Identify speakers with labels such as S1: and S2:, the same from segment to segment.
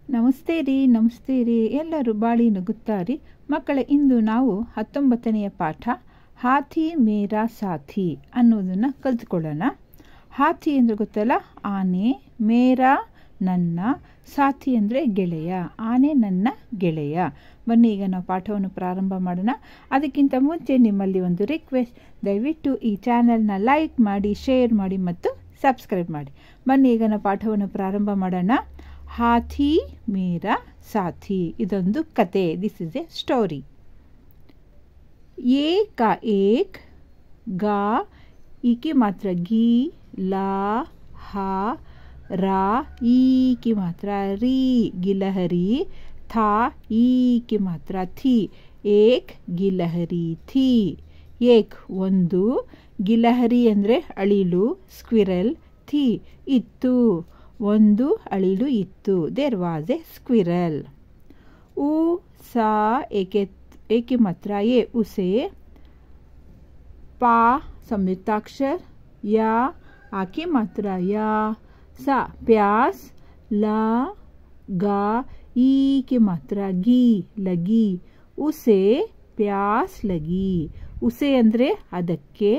S1: ನಮಸ್ತೆ ರೀ ಎಲ್ಲರೂ ಬಾಳಿ ನುಗ್ಗುತ್ತಾರೆ ಮಕ್ಕಳೇ. ಇಂದು ನಾವು 19ನೇ ಪಾಠ ಹಾಥಿ ಮೇರಾ ಸಾಥಿ ಅನ್ನೋದನ್ನು ಕಲಿತ್ಕೊಳ್ಳೋಣ. ಹಾಥಿ ಅಂದರೆ ಗೊತ್ತಲ್ಲ, ಆನೆ. ಮೇರಾ ನನ್ನ, ಸಾಥಿ ಅಂದರೆ ಗೆಳೆಯ. ಆನೆ ನನ್ನ ಗೆಳೆಯ. ಬನ್ನಿ ಈಗ ನಾವು ಪಾಠವನ್ನು ಪ್ರಾರಂಭ ಮಾಡೋಣ. ಅದಕ್ಕಿಂತ ಮುಂಚೆ ನಿಮ್ಮಲ್ಲಿ ಒಂದು ರಿಕ್ವೆಸ್ಟ್, ದಯವಿಟ್ಟು ಈ ಚಾನಲ್ನ ಲೈಕ್ ಮಾಡಿ, ಶೇರ್ ಮಾಡಿ ಮತ್ತು ಸಬ್ಸ್ಕ್ರೈಬ್ ಮಾಡಿ. ಬನ್ನಿ ಈಗ ನಾವು ಪಾಠವನ್ನು ಪ್ರಾರಂಭ ಮಾಡೋಣ. ಹಾಥಿ ಮೇರಾ ಸಾಥಿ, ಇದೊಂದು ಕತೆ. This is A story. ये का एक गा, ई की मात्रा गी, ला, हा, रा, ई की मात्रा री, गिलहरी, था, ई की मात्रा थी. एक गिलहरी थी. एक ಒಂದು, ಗಿಲಹರಿ ಅಂದರೆ ಅಳಿಲು, ಸ್ಕ್ವಿರಲ್. ಥಿ ಇತ್ತು, ಒಂದು ಅಳಿಲು ಇತ್ತು. There was a squirrel. ऊ सा एक की मात्रा ये, उसे. पा संयुक्ताक्षर, या आ की मात्रा या, सा प्यास, ला गा, ई की मात्रा गी, लगी. उसे प्यास लगी. उसे ಅಂದ್ರೆ ಅದಕ್ಕೆ,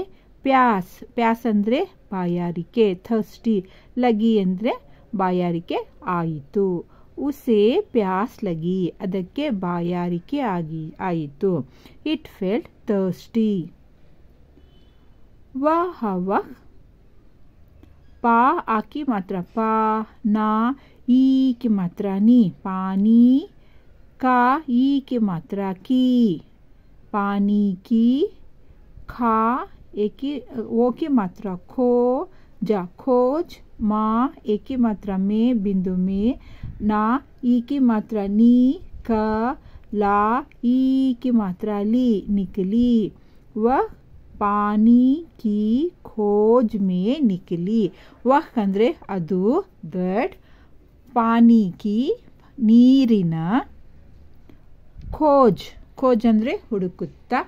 S1: ಪ್ಯಾಸ್ ಪ್ಯಾಸ್ ಅಂದರೆ ಬಾಯಾರಿಕೆ, ಥರ್ಸ್ಟಿ. ಲಗಿ ಅಂದರೆ ಬಾಯಾರಿಕೆ ಆಯಿತು. ಉಸೆ ಪ್ಯಾಸ್ ಲಗಿ, ಅದಕ್ಕೆ ಬಾಯಾರಿಕೆ ಆಯಿತು. It felt thirsty. ವಹ ವಹ, ಪಾ ಆಕಿ ಮಾತ್ರ ಪಾ, ನಾ ಈ की मात्रा नी, पानी. का ई की मात्रा की, पानी की. खा ओ की मात्रा खो, जा खोज. माँ एक की मात्रा में, बिंदु में. ना ई की मात्रा नी, का. ला ई की मात्रा ली, निकली. वह पानी की खोज में निकली. वह ಅಂದ್ರೆ ಅದು, ದಟ್. ಪಾನಿ ಕಿ ನೀರಿನ, ಖೋಜ್ ಖೋಜ್ ಅಂದರೆ ಹುಡುಕುತ್ತಾ,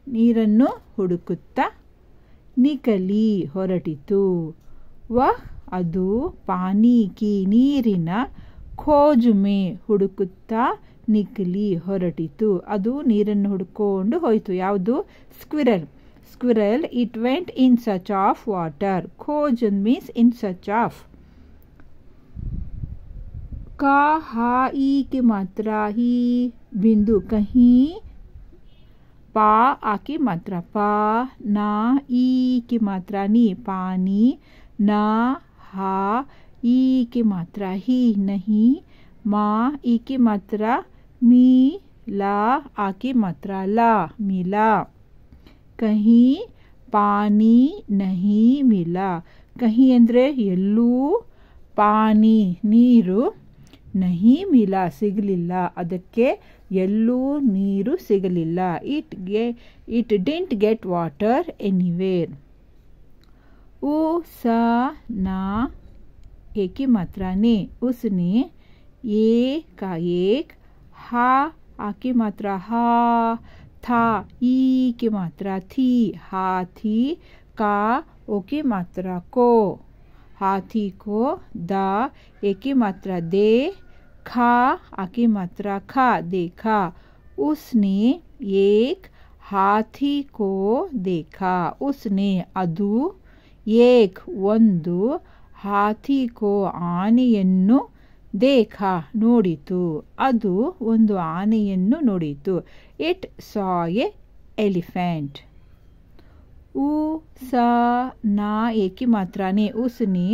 S1: ನೀರನ್ನು ಹುಡುಕುತ್ತಾ. ನಿಕಲಿ ಹೊರಟಿತು. ವಹ್ ಅದು, ಪಾನಿ ಕಿ ನೀರಿನ, ಖೋಜ್ ಮೇ ಹುಡುಕುತ್ತಾ, ನಿಕಲಿ ಹೊರಟಿತು. ಅದು ನೀರನ್ನು ಹುಡುಕೊಂಡು ಹೋಯಿತು. ಯಾವುದು? Squirrel. Squirrel, it went in search of water. ಖೋಜ್ ಮೀನ್ಸ್ ಇನ್ ಸರ್ಚ್ ಆಫ್. का हा ई की मात्रा ही, बिंदु कहीं. पा आ की मात्रा पा, ना ई की मात्रा नी, पानी. ना हा ई की मात्रा ही, नहीं. माँ ई की मात्रा मी, ला आ की मात्रा ला, मिला. कहीं पानी नहीं मिला. कहीं ಅಂದರೆ ಎಲ್ಲೂ, ಪಾನಿ ನೀರು, ನಹಿ ಮಿಲಾ ಸಿಗಲಿಲ್ಲ, ಅದಕ್ಕೆ ಎಲ್ಲೂ ನೀರು ಸಿಗಲಿಲ್ಲ. It didn't get water anywhere. ऊ सा ना एक की मात्रा ने, उसने. ये का एक, हा आ की मात्रा हा, था ई की मात्रा थी, हाथी. का ओ की मात्रा को, हाथी को. दा एक की मात्रा दे, खा आ की मात्रा खा, देखा. उसने एक हाथी को देखा. उसने ಅದು, ಏಕ್ ಒಂದು, ಹಾಥಿ ಕೋ ಆನೆಯನ್ನು, देखा ನೋಡಿತು. ಅದು ಒಂದು ಆನೆಯನ್ನು ನೋಡಿತು. It saw a elephant. ऊ सा ना एक की मात्रा ने, उसने.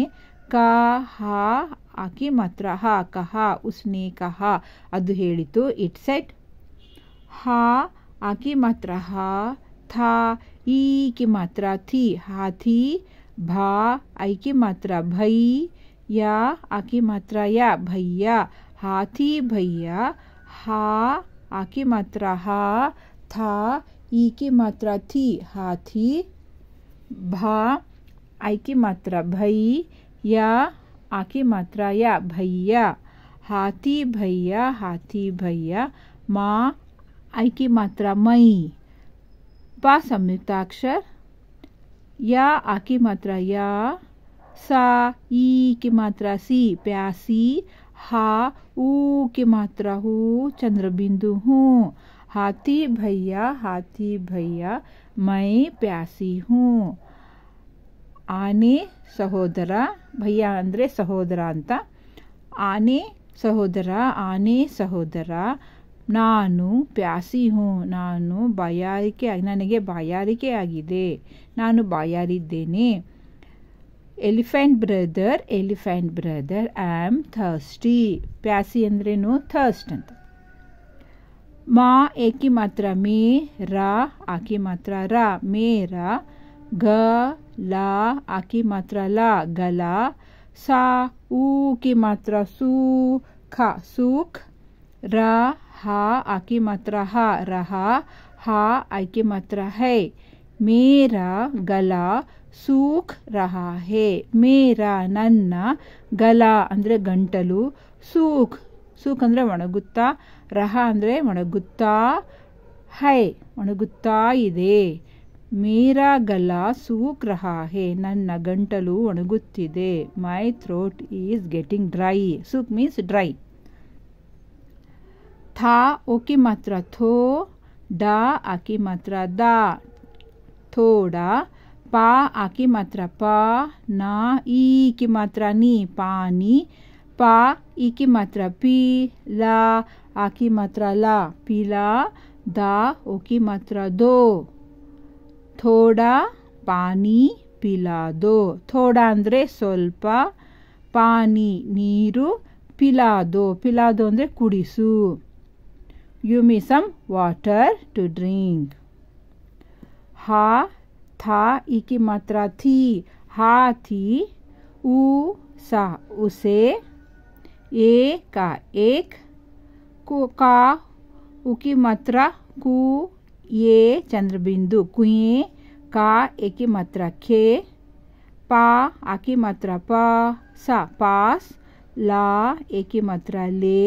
S1: का हा आ की मात्रा हा, कहा. उसने कहा, ಅದು ಹೇಳಿತು. It shed. हा आ की मात्रा हा, था ई की मात्रा थी, हाथी. भा आई की मात्रा भई, या आ की मात्रा या, भैया. हाथी भैया. हा आ की मात्रा हा, था ई की मात्रा थी, हाथी. भा आई की मात्रा भई, या आ की मात्रा या, भैया. हाथी भैया, हाथी भैया. माँ आई की मात्रा मई. पा संयुक्ताक्षर, या आ की मात्रा या. सा ई की मात्रा सी, प्यासी. हा ऊ की मात्रा हू चंद्रबिंदु हूँ। हाथी भैया मैं प्यासी हूँ। आने सहोदर भैया ಅಂದರೆ ಸಹೋದರ ಅಂತ ಆನೆ ಸಹೋದರ ನಾನು ಪ್ಯಾಸಿ ಹೂँ ನಾನು ನನಗೆ ಬಾಯಾರಿಕೆ ಆಗಿದೆ ನಾನು ಬಾಯಾರಿದ್ದೇನೆ. Elephant brother I am thirsty ಪ್ಯಾಸಿ ಅಂದ್ರೇನು ಥರ್ಸ್ಟ್ ಅಂತ. ಮಾ ಏಕಿ ಮಾತ್ರ ಮೇ ರಾ ಆಕಿ ಮಾತ್ರ ರಾ ಮೇರಾ ಗ ಲಾ ಆಕಿ ಮಾತ್ರ ಲಾ ಗಲಾ सा ऊ की मात्रा सू खा सूख रा हा आ की मात्रा हा रहा हा आई की मात्रा है. मेरा गला सूख रहा है मेरा ನನ್ನ ಗಲಾ ಅಂದರೆ ಗಂಟಲು सूख ಅಂದರೆ ಒಣಗುತ್ತಾ ರಹ ಅಂದರೆ ಒಣಗುತ್ತಾ ಹೈ ಒಣಗುತ್ತಾ ಇದೆ. ಮೇರಾ ಗಲಾ ಸೂಖ್ ರಹಾ ಹೇ ನನ್ನ ಗಂಟಲು ಒಣಗುತ್ತಿದೆ. My throat is getting dry ಸೂಖ್ ಮೀನ್ಸ್ ಡ್ರೈ. ಥಾ ಓಕಿ ಮಾತ್ರ ಥೋ ಡಾ ಆಕಿ ಮಾತ್ರ ದಾ ಥೋಡಾ ಪಾ ಆಕಿ ಮಾತ್ರ ಪಾ ನಾ ಈ की मात्रा नी पानी पा ई की मात्रा पी ला आकी मात्रा ला पीला दा ओ की मात्रा दो ಥೋಡಾ ಪಾನಿ ಪಿಲಾದೋ ಥೋಡಾ ಅಂದರೆ ಸ್ವಲ್ಪ ಪಾನಿ ನೀರು ಪಿಲಾದೋ ಅಂದರೆ ಕುಡಿಸು. You me some water to drink. ಹಾ ಥಾ ಈಕಿ ಮಾತ್ರ ಥೀ ಹಾಥಿ ऊ सा उसे ए का एक का उ की मात्रा कु ये चंद्रबिंदु कुएं का ए की मात्रा खे पा आ की मात्रा पा सा पास ला ए की मात्रा ले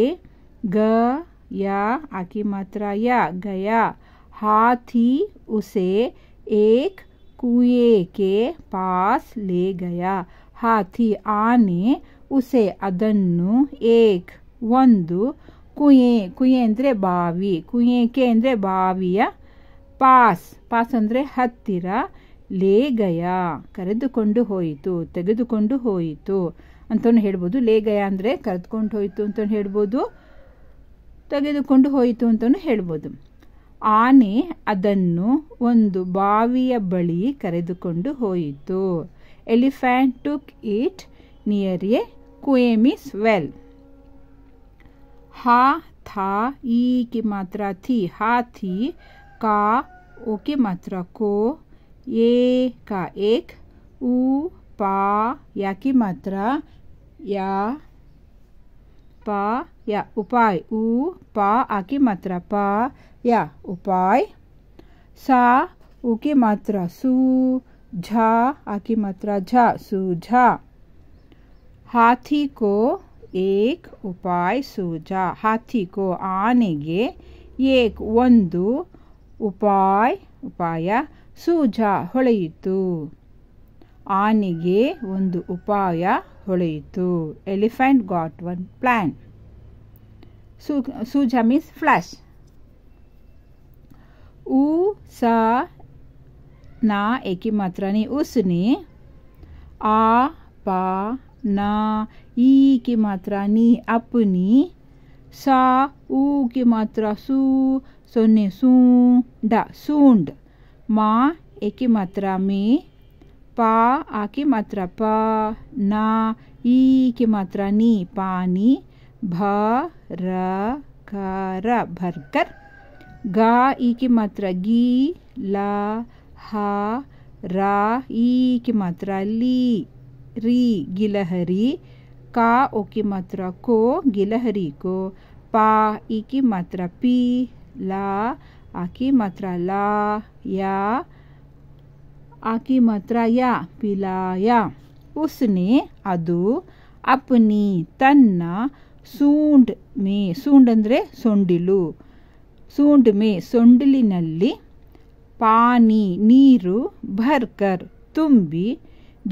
S1: ग या आ की मात्रा या गया. हाथी उसे एक कुएं के पास ले गया. हाथी आने उसे ಅದನ್ನು ಏಕ್ ಒಂದು ಕುಯೆ ಅಂದರೆ ಬಾವಿ ಕುಯೇಕೆ ಅಂದರೆ ಬಾವಿಯ ಪಾಸ್ ಅಂದರೆ ಹತ್ತಿರ ಲೇ ಗಯಾ ಕರೆದುಕೊಂಡು ಹೋಯಿತು ತೆಗೆದುಕೊಂಡು ಹೋಯಿತು ಅಂತಲೂ ಹೇಳ್ಬೋದು. ಲೇ ಗಯಾ ಅಂದರೆ ಕರೆದುಕೊಂಡು ಹೋಯಿತು ಅಂತಲೂ ಹೇಳ್ಬೋದು ತೆಗೆದುಕೊಂಡು ಹೋಯಿತು ಅಂತಲೂ ಹೇಳ್ಬೋದು. ಆನೆ ಅದನ್ನು ಒಂದು ಬಾವಿಯ ಬಳಿ ಕರೆದುಕೊಂಡು ಹೋಯಿತು. Elephant took it near a कुएं means well. हा था ई की मात्रा थी हाथी का ओ की मात्रा को ये का एक ऊ पा या की मात्रा या पा या उपाय ऊ पा आ की मात्रा पा या उपाय. सा ऊ की मात्रा सू झा आ की मात्रा झा सूझा. हाथी को एक उपाय सूझा हाथी को ಆನೆಗೆ एक ಒಂದು ಉಪಾಯ सूझा ಹೊಳೆಯಿತು ಆನೆಗೆ ಒಂದು ಉಪಾಯ ಹೊಳೆಯಿತು. Elephant got one plan. सूझा means flash. ऊ सा ना एक की मात्रा नहीं उसने आ पा ना ई की मात्रा नी अपनी सा ऊ की मात्रा सू सोने सूंडा सूंड. माँ एक की मात्रा में पा आ की मात्रा पा ना ई की मात्रा नी पानी भर कर भरकर. गा ई की मात्रा गी ला हा रा ई की मात्रा ली री गिलहरी का ओ की मात्रा को गिलहरी को पा ई की मात्रा पी ला आ की मात्रा ला या आ की मात्रा या पिलाया. उसने ಅದು अपनी ತನ್ನ सूंड में सूंड ಅಂದರೆ ಸೊಂಡಿಲು सूंड में ಸೊಂಡಿಲಿನಲ್ಲಿ पानी ನೀರು ಭರ್ಕರ್ ತುಂಬಿ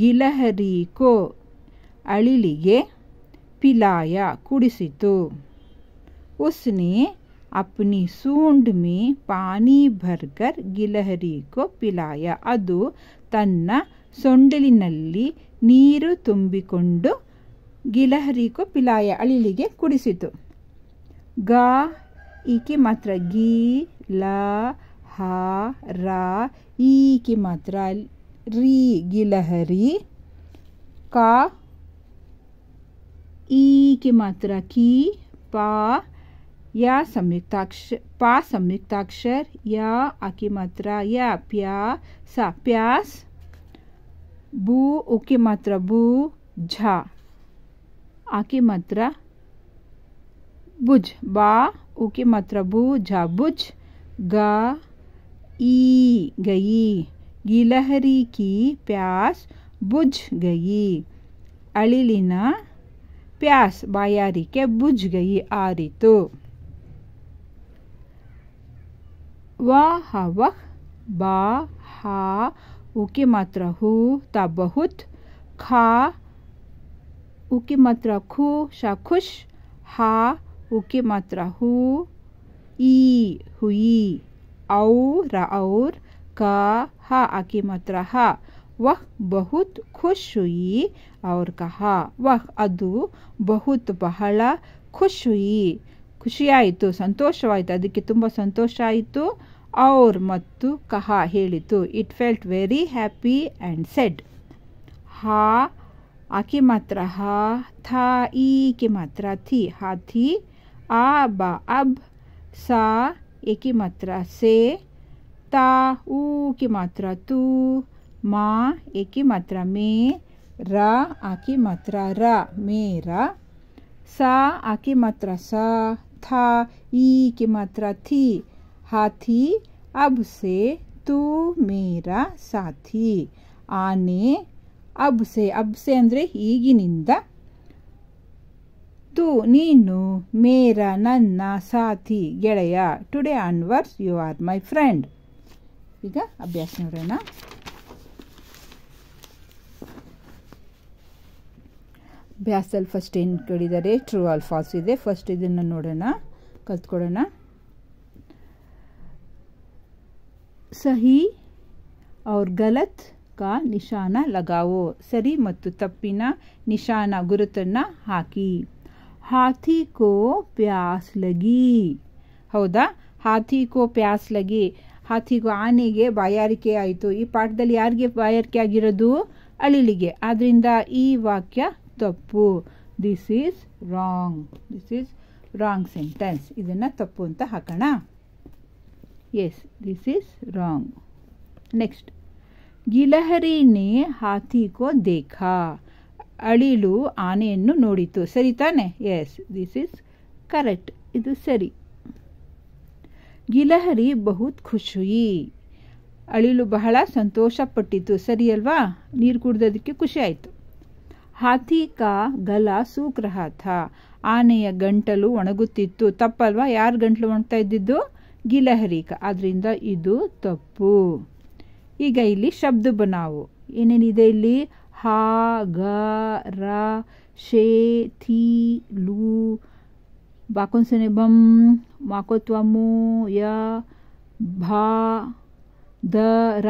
S1: ಗಿಲಹರಿ ಕೋ ಅಳಿಲಿಗೆ पिलाया कुडिसितु। उसने अपनी सूंड में पानी भरकर गिलहरी को पिलाया। ಅದು ತನ್ನ ಸೊಂಡಿಲಿನಲ್ಲಿ ನೀರು ತುಂಬಿಕೊಂಡು ಗಿಲಹರಿಕೋ ಪಿಲಾಯ ಅಳಿಲಿಗೆ ಕುಡಿಸಿತು. ಗ ಈಕೆ ಮಾತ್ರ ಗಿ ಲ ಹ ರ ಈಕೆ ಮಾತ್ರ ರಿ ಗಿಲಹರಿ. ಕ ಈಕೆ ಮಾತ್ರ ಕಿ ಪಾ या संयुक्ताक्षर पा संयुक्ताक्षर या आकी मात्रा या प्यासा प्यास. बू ओके मात्रा बू झा आकी मात्रा बुझ. बा ओके मात्रा बू झा बुझ. गा ई गई गिलहरी की प्यास बुझ गई. अಳಿಲಿನ प्यास ಬಾಯಾರಿಕೆ बुझ गई ಆರಿತು. वाह वह बा हा ओके मात्रा हु ता बहुत. खा ओके मात्रा खु शा खुश. हा ओके मात्रा हु ई हुई. और का हा आकी मात्रा हा. वह बहुत खुश हुई और कहा. वह ಅದು बहुत ಬಹಳ ಖುಷ್ ಹುಯಿ ಖುಷಿಯಾಯಿತು ಸಂತೋಷವಾಯಿತು ಅದಕ್ಕೆ ತುಂಬ ಸಂತೋಷ ಆಯಿತು. और ಮತ್ತು ಕಹಾ ಹೇಳಿತು. It felt very happy and said. ಹಾ ಆಕೆ ಮಾತ್ರ ಹಾ ಥಾ ಈಕೆ ಮಾತ್ರ ಥಿ ಹಾಥಿ. ಆ ಬಾ ಅಬ್ ಸಾ ಏಕೆ ಮಾತ್ರ ಸೆ. ತಾ ಊಕೆ ಮಾತ್ರ ತೂ. ಮಾ ಏಕೆ ಮಾತ್ರ ಮೇ. ರಾ ಆಕೆ ಮಾತ್ರ ರಾ ಮೇರಾ. सा आकी मात्रा सा. था ई की मात्रा थी हाथी. अब से तू मेरा साथी. आने अब से ಅಂದ್ರೆ ಈಗಿನಿಂದ. तू ನೀನು ಮೇರಾ ನನ್ನ ಸಾಥಿ ಗೆಳೆಯ. Today onwards you are my friend. ಈಗ ಅಭ್ಯಾಸ ನೋಡೋಣ. ಅಭ್ಯಾಸದಲ್ಲಿ ಫಸ್ಟ್ ಏನು ಕೇಳಿದ್ದಾರೆ ಟ್ರೂ ಆರ್ ಫಾಲ್ಸ್ ಇದೆ. ಫಸ್ಟ್ ಇದನ್ನು ನೋಡೋಣ ಕಲ್ತ್ಕೊಳ್ಳೋಣ. ಸಹಿ और गलत का निशाना लगाओ. ಸರಿ ಮತ್ತು ತಪ್ಪಿನ ನಿಶಾನ ಗುರುತನ್ನು ಹಾಕಿ. ಹಾಥಿ ಕೋ ಪ್ಯಾಸ್ ಲಗಿ. ಹೌದಾ ಹಾಥಿ ಕೋ ಪ್ಯಾಸ್ ಲಗಿ. ಹಾಥಿಗೂ ಆನೆಗೆ ಬಾಯಾರಿಕೆ ಆಯಿತು. ಈ ಪಾಠದಲ್ಲಿ ಯಾರಿಗೆ ಬಾಯಾರಿಕೆ ಆಗಿರೋದು ಅಳಿಲಿಗೆ. ಆದ್ದರಿಂದ ಈ ವಾಕ್ಯ ತಪ್ಪು. This is wrong sentence. ಇದನ್ನು ತಪ್ಪು ಅಂತ ಹಾಕೋಣ. Yes this is wrong. Next ಗಿಲಹರಿ ನೇ ಹಾಥಿ ಕೋ ದೇಖಾ. ಅಳಿಲು ಆನೆಯನ್ನು ನೋಡಿತು. ಸರಿ ತಾನೆ. Yes this is correct. ಇದು ಸರಿ. ಗಿಲಹರಿ ಬಹುತ್ ಖುಷ್ ಹುಯಿ. ಅಳಿಲು ಬಹಳ ಸಂತೋಷಪಟ್ಟಿತು. ಸರಿ ಅಲ್ವಾ. ನೀರು ಕುಡಿದೋದಕ್ಕೆ ಖುಷಿ ಆಯಿತು. ಹಾಥಿ ಕಾ ಗಲ ಸೂಕ್ ರಹಾ ಥಾ. ಆನೆಯ ಗಂಟಲು ಒಣಗುತ್ತಿತ್ತು. ತಪ್ಪಲ್ವಾ. ಯಾರು ಗಂಟಲು ಒಣಗ್ತಾ ಇದ್ದಿದ್ದು ಗಿಲಹರಿ ಕಾ. ಆದ್ದರಿಂದ ಇದು ತಪ್ಪು. ಈಗ ಇಲ್ಲಿ ಶಬ್ದ ಬನಾವು ಏನೇನಿದೆ ಇಲ್ಲಿ. ಹಾ ಗ ರ ಶೇ ಥಿ ಲೂ ಬಾಕೊಂಸನೆ ಬಂ ಮಾಕೋತ್ವಮು ಯ ಭಾ ದ ರ.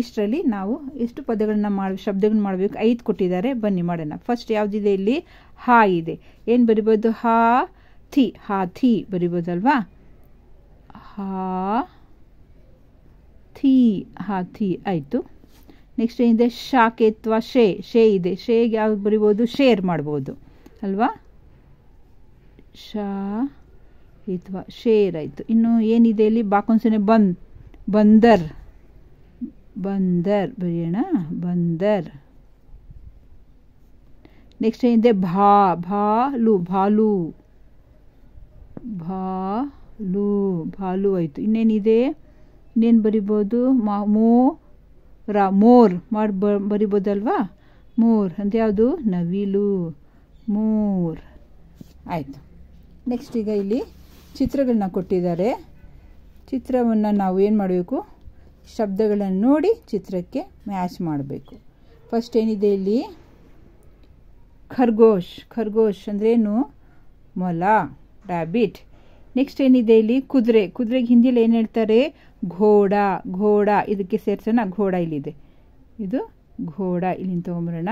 S1: ಇಷ್ಟರಲ್ಲಿ ನಾವು ಎಷ್ಟು ಪದಗಳನ್ನ ಶಬ್ದಗಳನ್ನ ಮಾಡಬೇಕು. 5 ಕೊಟ್ಟಿದ್ದಾರೆ. ಬನ್ನಿ ಮಾಡೋಣ. ಫಸ್ಟ್ ಯಾವುದಿದೆ ಇಲ್ಲಿ ಹಾ ಇದೆ. ಏನು ಬರಿಬೋದು ಹಾ ಥಿ. ಹಾಥಿ ಬರಿಬೋದಲ್ವಾ. ಹಾ ಥಿ ಹಾಥಿ ಆಯಿತು. ನೆಕ್ಸ್ಟ್ ಏನಿದೆ ಶಾಕೆತ್ವ ಶೇ ಇದೆ. ಶೇಗೆ ಯಾವ್ದು ಬರಿಬೋದು ಶೇರ್ ಮಾಡ್ಬೋದು ಅಲ್ವಾ. ಶಾ ಇತ್ವ ಶೇರ್ ಆಯಿತು. ಇನ್ನು ಏನಿದೆ ಇಲ್ಲಿ ಬಾಕೊಂಸನೆ ಬಂದರ್ ಬರೆಯೋಣ ಬಂದರ್. ನೆಕ್ಸ್ಟ್ ಏನಿದೆ ಭಾಲು ಆಯಿತು. ಇನ್ನೇನಿದೆ ಇನ್ನೇನು ಬರಿಬೋದು ಮೋರ್ ಬರಿಬೋದಲ್ವಾ. ಮೋರ್ ಅಂತ ಯಾವುದು ನವಿಲು ಮೋರ್ ಆಯಿತು. ನೆಕ್ಸ್ಟ್ ಈಗ ಇಲ್ಲಿ ಚಿತ್ರಗಳನ್ನ ಕೊಟ್ಟಿದ್ದಾರೆ. ಚಿತ್ರವನ್ನು ನಾವು ಏನು ಮಾಡಬೇಕು ಶಬ್ದಗಳನ್ನು ನೋಡಿ ಚಿತ್ರಕ್ಕೆ ಮ್ಯಾಚ್ ಮಾಡಬೇಕು. ಫಸ್ಟ್ ಏನಿದೆ ಇಲ್ಲಿ ಖರ್ಗೋಶ್. ಖರ್ಗೋಶ್ ಅಂದ್ರೇನು? ಮೊಲ, ರ್ಯಾಬಿಟ್. ನೆಕ್ಸ್ಟ್ ಏನಿದೆ ಇಲ್ಲಿ? ಕುದುರೆ. ಕುದುರೆಗೆ ಹಿಂದಿಯಲ್ಲಿ ಏನು ಹೇಳ್ತಾರೆ? ಘೋಡ. ಘೋಡ ಇದಕ್ಕೆ ಸೇರಿಸೋಣ. ಘೋಡ ಇಲ್ಲಿದೆ, ಇದು ಘೋಡ. ಇಲ್ಲಿಂದ ತೊಗೊಂಬರೋಣ.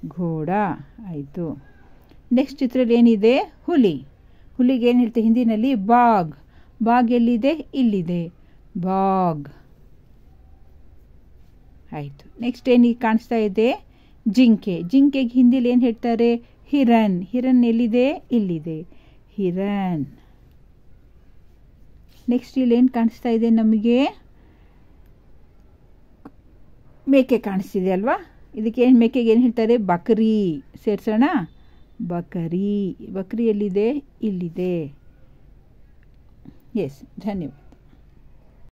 S1: ಘೋಡ ಆಯಿತು. ನೆಕ್ಸ್ಟ್ ಚಿತ್ರದಲ್ಲಿ ಏನಿದೆ? ಹುಲಿ. ಹುಲಿಗೆ ಏನು ಹೇಳ್ತೇವೆ ಹಿಂದಿನಲ್ಲಿ? ಬಾಗ್. ಬಾಗ್ ಎಲ್ಲಿದೆ? ಇಲ್ಲಿದೆ, ಬಾಗ್ ಆಯಿತು. ನೆಕ್ಸ್ಟ್ ಏನು ಕಾಣಿಸ್ತಾ ಇದೆ? ಜಿಂಕೆ. ಜಿಂಕೆಗೆ ಹಿಂದಿಯಲ್ಲಿ ಏನು ಹೇಳ್ತಾರೆ? ಹಿರನ್. ಹಿರನ್ ಎಲ್ಲಿದೆ? ಇಲ್ಲಿದೆ, ಹಿರನ್. ನೆಕ್ಸ್ಟ್ ಇಲ್ಲಿ ಏನು ಕಾಣಿಸ್ತಾ ಇದೆ ನಮಗೆ? ಮೇಕೆ ಕಾಣಿಸ್ತಿದೆ ಅಲ್ವಾ? ಇದಕ್ಕೆ ಏನು, ಮೇಕೆಗೆ ಏನು ಹೇಳ್ತಾರೆ? ಬಕರಿ. ಸೇರಿಸೋಣ. ಬಕರಿ. ಬಕರಿ ಎಲ್ಲಿದೆ? ಇಲ್ಲಿದೆ. ಎಸ್, ಧನ್ಯವಾದ.